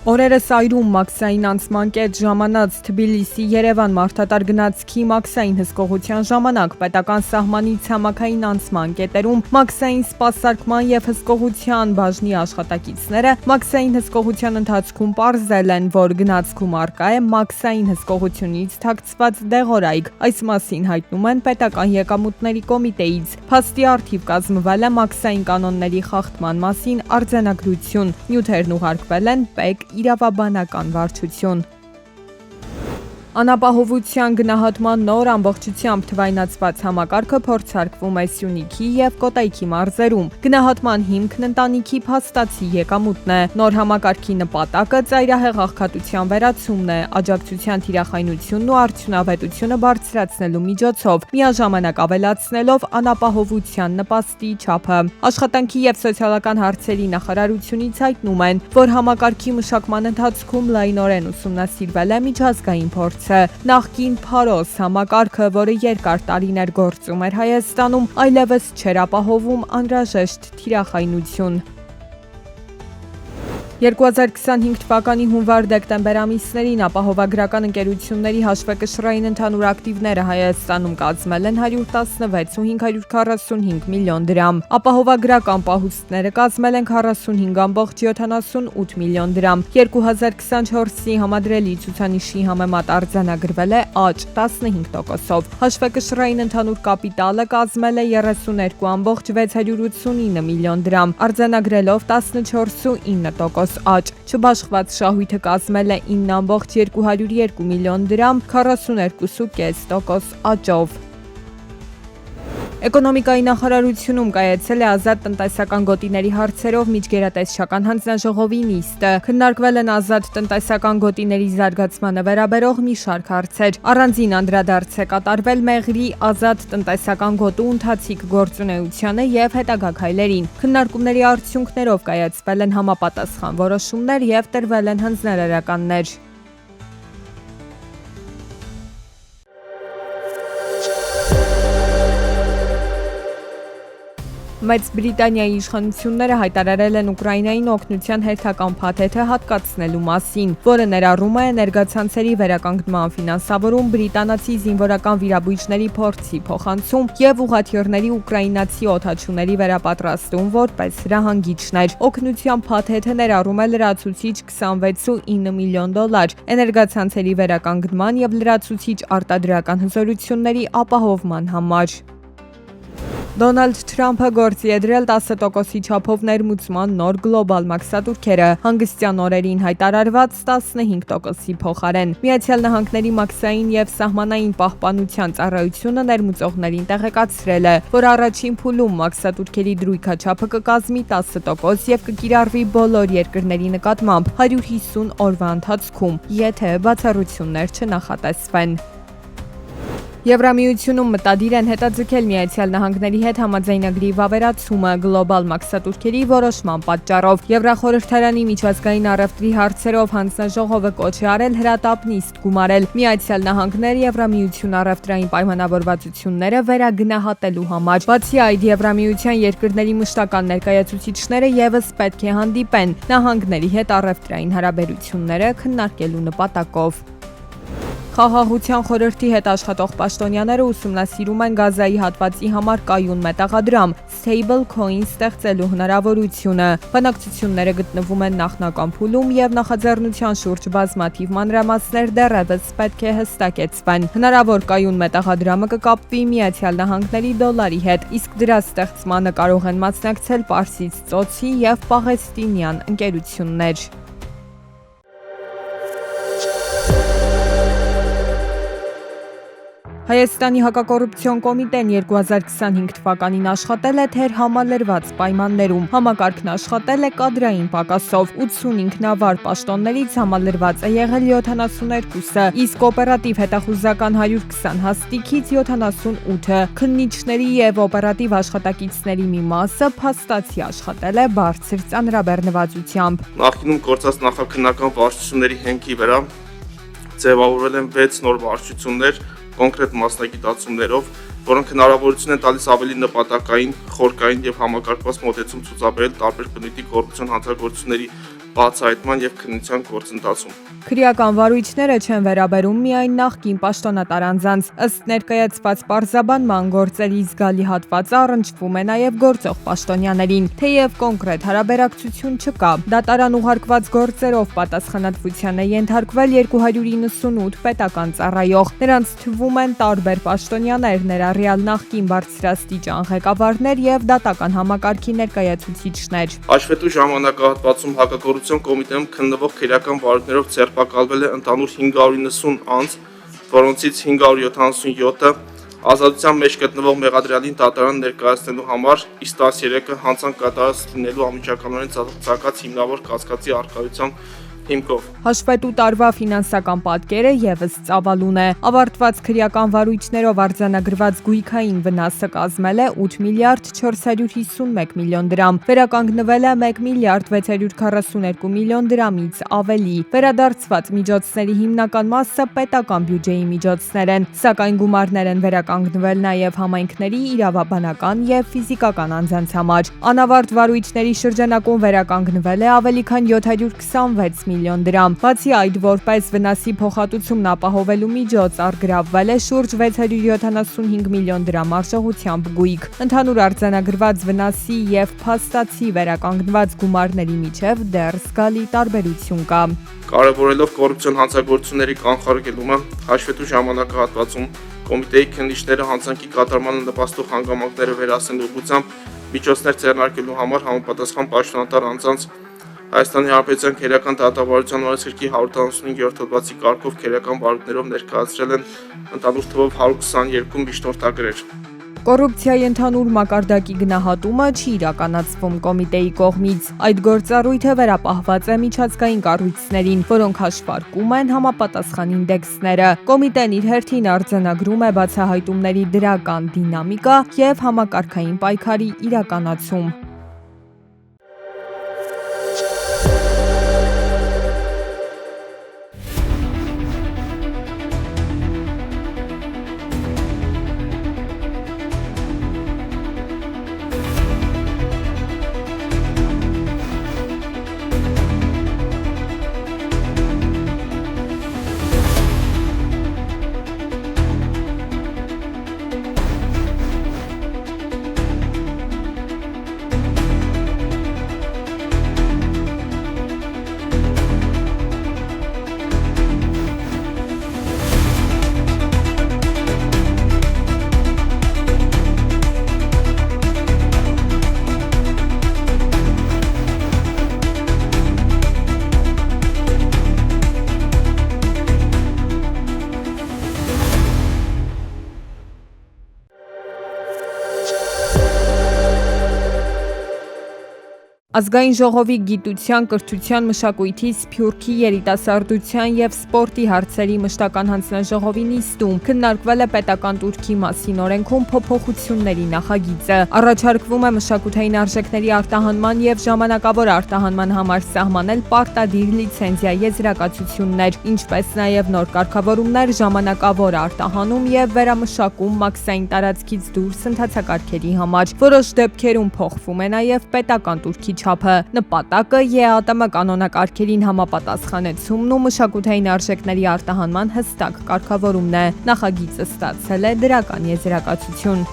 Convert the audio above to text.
Օրերս այրում մաքսային անցման կետ ժամանած Թբիլիսի-Երևան մարդատար գնացքի մաքսային հսկողության ժամանակ պետական սահմանի ցամաքային անցման կետերում մաքսային սպասարկման եւ հսկողության բաժնի աշխատակիցները մաքսային հսկողության ընթացքում պարզել են, որ գնացքում առկա է մաքսային հսկողությունից թաքցված դեղորայք։ Այս մասին հայտնում են պետական եկամուտների կոմիտեից։ Փաստի առթիվ կազմվել է մաքսային կանոնների խախտման մասին արձանագրություն։ Նյութերն ուղարկվել են ՊԵԿ իրավաբանական վարչություն։ Անապահովության գնահատման նոր ամբողջությամբ թվայնացված համակարգը փորձարկվում է Սյունիքի եւ Կոտայքի մարզերում։ Գնահատման հիմքն ընտանիքի փաստացի եկամուտն է։ Նոր համակարգի նպատակը ծայրահեղ աղքատության վերացումն է, աջակցության թիրախայնությունն ու արդյունավետությունը բարձրացնելու միջոցով, միաժամանակ ավելացնելով անապահովության նպաստի չափը։ Աշխատանքի եւ սոցիալական հարցերի նախարարությունից հայտնում են, որ համակարգի մշակման ընթացքում լայնորեն ուսումնասիրվել է միջազգային փորձ։ Նախկին Փարոս համակարգը, որը երկար տարիներ գործում էր Հայաստանում, այլևս չէր ապահովում անհրաժեշտ թիրախայնություն։ 2025 թվականի հունվար-դեկտեմբեր ամիսներին ապահովագրական ընկերությունների հաշվեկշռային ընդհանուր ակտիվները Հայաստանում կազմել են 110,545 միլիոն դրամ։ Ապահովագրական պահուստները կազմել են 45,78 միլիոն դրամ։ 2024-ի համադրելի ցուցանիշի համեմատ արձանագրվել է աճ 15%-ով։ Հաշվեկշռային ընդհանուր կապիտալը կազմել է 32,689 միլիոն դրամ, արձանագրելով 14,9% աճ, չբաշխված շահույթը կազմել է 9,202 միլիոն դրամ, 42,5% աճով։ Էկոնոմիկայի նախարարությունում կայացել է ազատ տնտեսական գոտիների հարցերով միջգերատեսչական հանձնաժողովի նիստը։ Քննարկվել են ազատ տնտեսական գոտիների զարգացմանը վերաբերող մի շարք հարցեր։ Առանձին անդրադարձ է կատարվել մեղրի ազատ տնտեսական գոտու ընթացիկ գործունեությանը եւ հետագա քայլերին։ Քննարկումների արդյունքներով կայացվել են համապատասխան որոշումներ եւ տրվել են հանձնարարականներ։ Մեծ Բրիտանիայի իշխանությունները հայտարարել են Ուկրաինային օգնության հերթական փաթեթը հատկացնելու մասին, որը ներառում է էներգացանցերի վերականգնման ֆինանսավորում, բրիտանացի զինվորական վիրաբույժների փորձի փոխանցում եւ ուղղաթիռների ուկրաինացի օդաչուների վերապատրաստում որպես հրահանգիչներ։ Օգնության փաթեթը ներառում է լրացուցիչ 26.9 միլիոն դոլար, էներգացանցերի վերականգնման եւ լրացուցիչ արտադրական հզորությունների ապահովման համար։ Դոնալդ Թրամփը գործի է դրել 10%-ի չափով ներմուծման նոր գլոբալ մաքսատուրքերը, հանգստյան օրերին հայտարարված 15%-ի փոխարեն։ Միացյալ Նահանգների մաքսային եւ սահմանային պահպանության ծառայությունը ներմուծողներին տեղեկացրել է, որ առաջին փուլում մաքսատուրքերի դրույքաչափը կկազմի 10% եւ կկիրառվի բոլոր երկրների նկատմամբ 150 օրվա ընթացքում, եթե բացառություններ չնախատեսվեն։ Եվրամիությունում մտադիր են հետաձգել Միացյալ Նահանգների հետ համաձայնագրի վավերացումը գլոբալ մաքսատուրքերի որոշման պատճառով։ Եվրախորհրդարանի միջազգային առևտրի հարցերով հանձնաժողովը կոչ է արել հրատապ նիստ գումարել Միացյալ Նահանգներ Եվրամիություն առևտրային պայմանավորվածությունները վերագնահատելու համար։ Բացի այդ, Եվրամիության երկրների մշտական ներկայացուցիչները եւս պետք է հանդիպեն նահանգների հետ առևտրային հարաբերությունները քննարկելու նպատակով։ Խաղաղության խորհրդի հետ աշխատող պաշտոնյաները ուսումնասիրում են Գազայի հատվածի համար կայուն մետաղադրամ Stablecoin ստեղծելու հնարավորությունը։ Բանակցությունները գտնվում են նախնական փուլում եւ նախաձեռնության շուրջ բազմաթիվ մանրամասներ դեռևս պետք է հստակեցվեն։ Հնարավոր կայուն մետաղադրամը կկապվի Միացյալ Նահանգների դոլարի հետ, իսկ դրա ստեղծմանը կարող են մասնակցել Պարսից ծոցի եւ պաղեստինյան ընկերություններ։ Հայաստանի հակակոռուպցիոն կոմիտեն 2025 թվականին աշխատել է թեր համալրված պայմաններում։ Համակարգն աշխատել է կադրային պակասով, 80 ինքնավար պաշտոններից համալրված է եղել 72-ը, իսկ օպերատիվ հետախուզական 120 հաստիքից 78-ը։ Քննիչների եւ օպերատիվ աշխատակիցների մի մասը փաստացի աշխատել է բարձր ծանրաբեռնվածությամբ։ Նախկինում գործած նախաքննական վարչությունների հենքի վրա ձևավորվել են 6 նոր վարչություններ կոնկրետ մասնագիտացումներով, որոնք հնարավորություն են տալիս ավելի նպատակային, խորքային եւ համակարգված մոտեցում ցուցաբերել տարբեր բնույթի կոռուպցիոն հանցագործությունների բացահայտման եւ քննության գործընթացում։ Քրեական վարույթները չեն վերաբերում միայն նախկին պաշտոնատար անձանց, ըստ ներկայացված պարզաբանման գործերի զգալի հատվածը առնչվում է նաև գործող պաշտոնյաներին, թեև կոնկրետ հարաբերակցություն չկա։ Դատարան ուղարկված գործերով պատասխանատվության է ենթարկվել 298 պետական ծառայող։ Նրանց թվում են տարբեր պաշտոնյաներ, ներառյալ նախկին բարձրաստիճան ղեկավարներ եւ դատական համակարգի ներկայացուցիչներ։ Հաշվետու ժամանակահատվածում հակագործության կոմիտեում քննվող քրեական վարույթներով ձերբակալվել է ընդհանուր 590 անձ, որոնցից 577-ը ազատության մեջ գտնվող մեղադրյալին դատարան ներկայացնելու համար, իսկ 13-ը հանցանք կատարած լինելու անմիջականորեն ցանկացած հիմնավոր կասկածի առկայությամբ հիմքով։ Հաշվետու տարվա ֆինանսական պատկերը եւս ծավալուն է։ Ավարտված քրեական վարույթներով արձանագրված գույքային վնասը կազմել է 8 միլիարդ 451 միլիոն դրամ, վերականգնվել է 1 միլիարդ 642 միլիոն դրամից ավելի։ Վերադարձված միջոցների հիմնական մասը պետական բյուջեի միջոցներ են, սակայն գումարներ են վերականգնվել նաև համայնքների իրավաբանական եւ ֆիզիկական անձանց համար։ Անավարտ վարույթների շրջանակում վերականգնվել է ավելի քան 726 միլիոն դրամ։ Բացի այդ, որպես վնասի փոխհատուցումն ապահովելու միջոց առգրավվել է շուրջ 675 միլիոն դրամ արժողությամբ գույք։ Ընդհանուր արձանագրված վնասի եւ փաստացի վերականգնված գումարների միջև դեռ զգալի տարբերություն կա։ Կարևորելով կոռուպցիոն հանցագործությունների կանխարգելումը, հաշվետու ժամանակահատվածում կոմիտեի քննիչները հանցանքի կատարմանը նպաստող հանգամանքները վերացնելու ուղղությամբ միջոցներ ձեռնարկելու համար համապատասխան պաշտոնատար անձանց Հայաստանի Հանրապետության քրեական դատավարության օրենսգրքի 195-րդ հոդվածի կարգով քրեական վարույթներով ներկայացրել են ընդհանուր թվով 122 միջնորդագրեր։ Կոռուպցիայի ընդհանուր մակարդակի գնահատումը չի իրականացվում կոմիտեի կողմից։ Այդ գործառույթը վերապահված է միջազգային կառույցներին, որոնք հաշվարկում են համապատասխան ինդեքսները։ Կոմիտեն իր հերթին արձանագրում է բացահայտումների դրական դինամիկա եւ համակարգային պայքարի իրականացում։ Ազգային ժողովի գիտության, կրթության, մշակույթի, սփյուռքի, երիտասարդության եւ սպորտի հարցերի մշտական հանձնաժողովի նիստում քննարկվել է պետական տուրքի մասին օրենքում փոփոխությունների նախագիծը։ Առաջարկվում է մշակութային արժեքների արտահանման եւ ժամանակավոր արտահանման համար սահմանել պարտադիր լիցենզիա եզրակացություններ, ինչպես նաեւ նոր կարգավորումներ ժամանակավոր արտահանում եւ վերամշակում մաքսային տարածքից դուրս ընթացակարգերի համար։ Որոշ դեպքերում փոխվում է նաեւ պետական տուրքի չափը։ Նպատակը ԵԱՏՄ կանոնակարգերին համապատասխանեցումն ու մշակութային արժեքների արտահանման հստակ կարգավորումն է։ Նախագիծը ստացել է դրական եզրակացություն։